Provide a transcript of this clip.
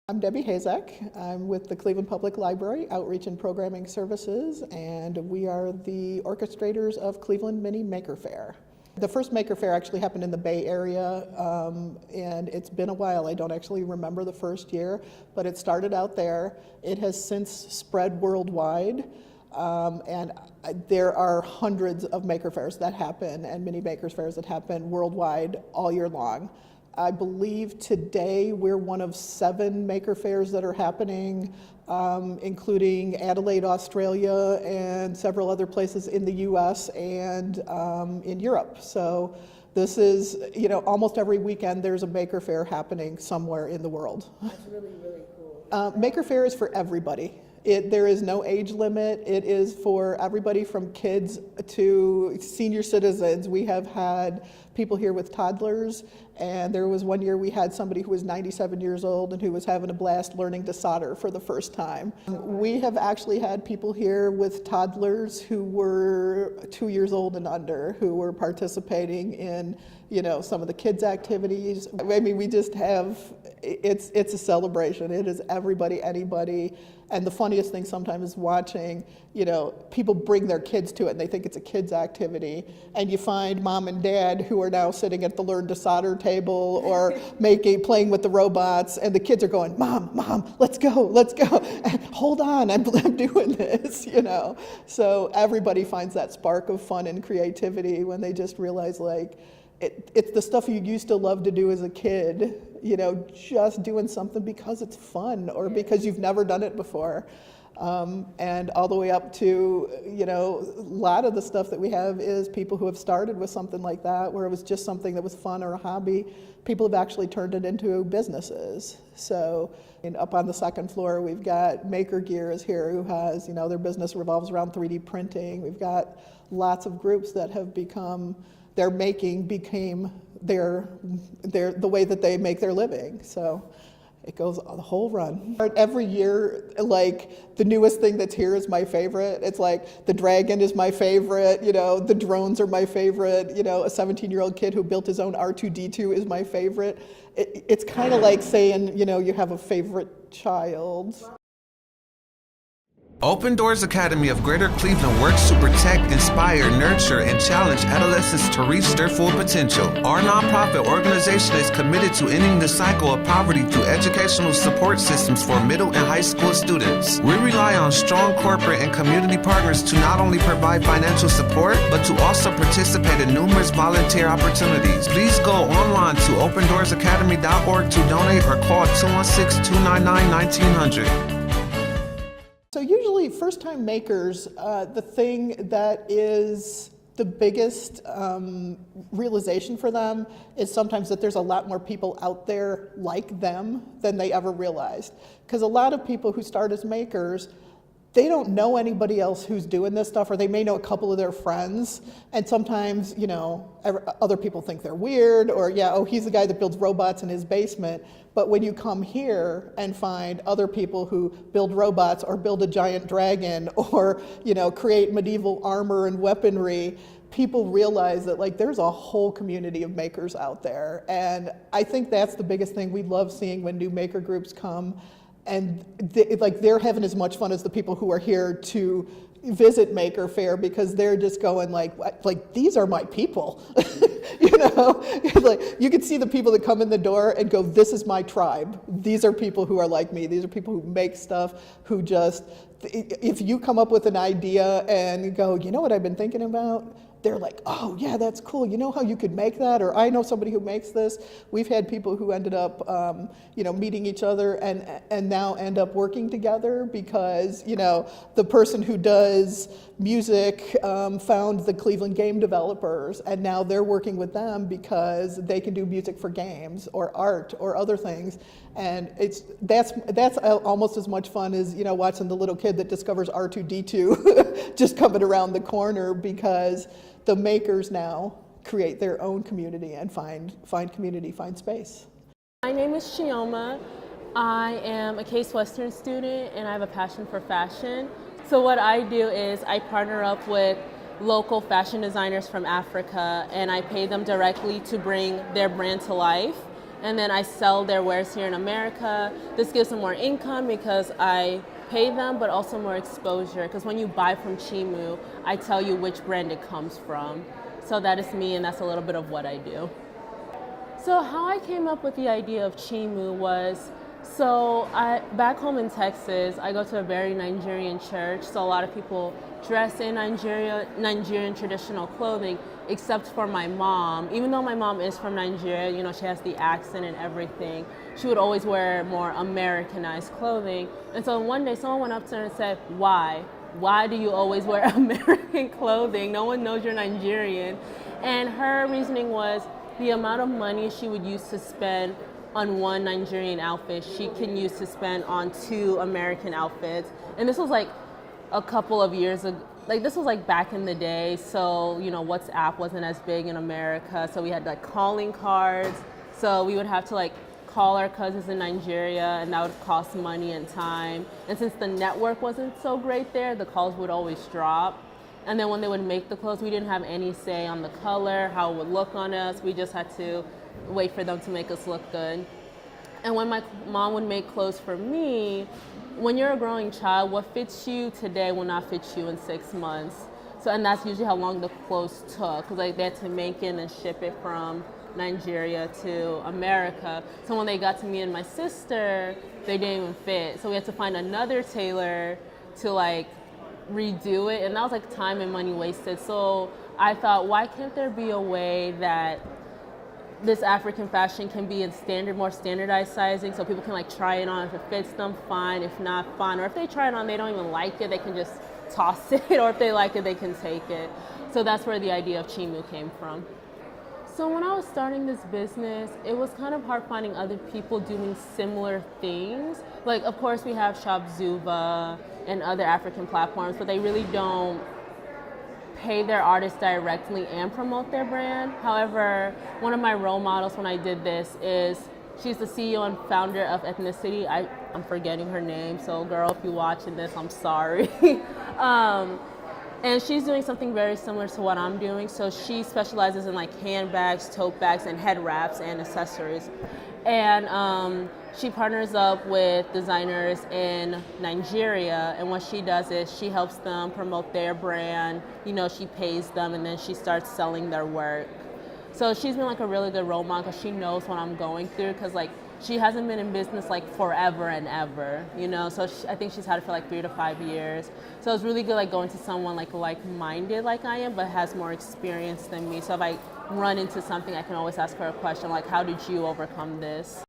I'm Debbie Hazek. I'm with the Cleveland Public Library Outreach and Programming Services, and we are the orchestrators of Cleveland Mini Maker Faire. The first Maker Faire actually happened in the Bay Area, and it's been a while. I don't actually remember the first year, but it started out there. It has since spread worldwide, and there are hundreds of Maker Faires that happen and Mini Maker Faires that happen worldwide all year long. I believe today we're one of 7 Maker Faires that are happening, including Adelaide, Australia, and several other places in the US and in Europe. So this is, almost every weekend there's a Maker Faire happening somewhere in the world. That's really, really cool. Maker Faire is for everybody. There is no age limit. It is for everybody from kids to senior citizens. We have had people here with toddlers, and there was one year we had somebody who was 97 years old and who was having a blast learning to solder for the first time. We have actually had people here with toddlers who were 2 years old and under, who were participating in some of the kids' activities. I mean, we just have, it's a celebration. It is everybody, anybody. And the funniest thing sometimes is watching, people bring their kids to it and they think it's a kids' activity. And you find mom and dad who are now sitting at the learn to solder table or playing with the robots, and the kids are going, Mom, let's go. And, hold on, I'm doing this, So everybody finds that spark of fun and creativity when they just realize, it's the stuff you used to love to do as a kid, just doing something because it's fun or because you've never done it before. And all the way up to, a lot of the stuff that we have is people who have started with something like that, where it was just something that was fun or a hobby. People have actually turned it into businesses. So up on the second floor, we've got Maker Gear is here, who has, their business revolves around 3D printing. We've got lots of groups that have became the way that they make their living. So it goes the whole run. Every year, the newest thing that's here is my favorite. It's the dragon is my favorite, the drones are my favorite, a 17-year-old kid who built his own R2-D2 is my favorite. It's kind of like saying, you have a favorite child. Open Doors Academy of Greater Cleveland works to protect, inspire, nurture, and challenge adolescents to reach their full potential. Our nonprofit organization is committed to ending the cycle of poverty through educational support systems for middle and high school students. We rely on strong corporate and community partners to not only provide financial support, but to also participate in numerous volunteer opportunities. Please go online to opendoorsacademy.org to donate or call 216-299-1900. So usually first-time makers, the thing that is the biggest realization for them is sometimes that there's a lot more people out there like them than they ever realized. Because a lot of people who start as makers, they don't know anybody else who's doing this stuff, or they may know a couple of their friends, and sometimes, other people think they're weird, or he's the guy that builds robots in his basement. But when you come here and find other people who build robots or build a giant dragon or, create medieval armor and weaponry, people realize that there's a whole community of makers out there. And I think that's the biggest thing we love seeing when new maker groups come. And they're having as much fun as the people who are here to visit Maker Faire, because they're just going these are my people. You can see the people that come in the door and go, this is my tribe. These are people who are like me. These are people who make stuff, who just, if you come up with an idea and go, what I've been thinking about? They're like, oh yeah, that's cool. You know how you could make that? Or I know somebody who makes this. We've had people who ended up, meeting each other and now end up working together because, the person who does music found the Cleveland game developers, and now they're working with them because they can do music for games or art or other things. And that's almost as much fun as, watching the little kid that discovers R2-D2 just coming around the corner, because the makers now create their own community and find community, find space. My name is Chioma. I am a Case Western student and I have a passion for fashion. So what I do is I partner up with local fashion designers from Africa, and I pay them directly to bring their brand to life. and then I sell their wares here in America. This gives them more income because I pay them, but also more exposure, because when you buy from Chimu, I tell you which brand it comes from. So that is me, and that's a little bit of what I do. So how I came up with the idea of Chimu was, back home in Texas, I go to a very Nigerian church, so a lot of people dress in Nigerian traditional clothing, except for my mom. Even though my mom is from Nigeria, you know, she has the accent and everything, she would always wear more Americanized clothing. And so one day someone went up to her and said, why? Why do you always wear American clothing? No one knows you're Nigerian. And her reasoning was the amount of money she would use to spend on one Nigerian outfit, she can use to spend on 2 American outfits. And this was like a couple of years ago. Like, this was like back in the day, so, you know, WhatsApp wasn't as big in America, so we had like calling cards. So we would have to like call our cousins in Nigeria, and that would cost money and time. And since the network wasn't so great there, the calls would always drop. And then when they would make the clothes, we didn't have any say on the color, how it would look on us. We just had to wait for them to make us look good. And when my mom would make clothes for me, when you're a growing child, what fits you today will not fit you in 6 months. So, and that's usually how long the clothes took, because like, they had to make it and ship it from Nigeria to America. So when they got to me and my sister, they didn't even fit. So we had to find another tailor to like redo it, and that was like time and money wasted. So I thought, why can't there be a way that this African fashion can be in more standardized sizing, so people can like try it on. If it fits them, fine. If not, fine. Or if they try it on, they don't even like it, they can just toss it. Or if they like it, they can take it. So that's where the idea of Chimu came from. So when I was starting this business, it was kind of hard finding other people doing similar things. Like, of course, we have Shop Zuba and other African platforms, but they really don't pay their artists directly and promote their brand. However, one of my role models when I did this is, she's the CEO and founder of Ethnicity. I'm forgetting her name, so girl, if you're watching this, I'm sorry. And she's doing something very similar to what I'm doing. So she specializes in like handbags, tote bags, and head wraps and accessories. And she partners up with designers in Nigeria, and what she does is she helps them promote their brand, you know, she pays them, and then she starts selling their work. So she's been like a really good role model, because she knows what I'm going through, because like she hasn't been in business like forever and ever, you know, so I think she's had it for like 3 to 5 years. So it's really good like going to someone like-minded like I am, but has more experience than me. So if I run into something, I can always ask her a question like, how did you overcome this?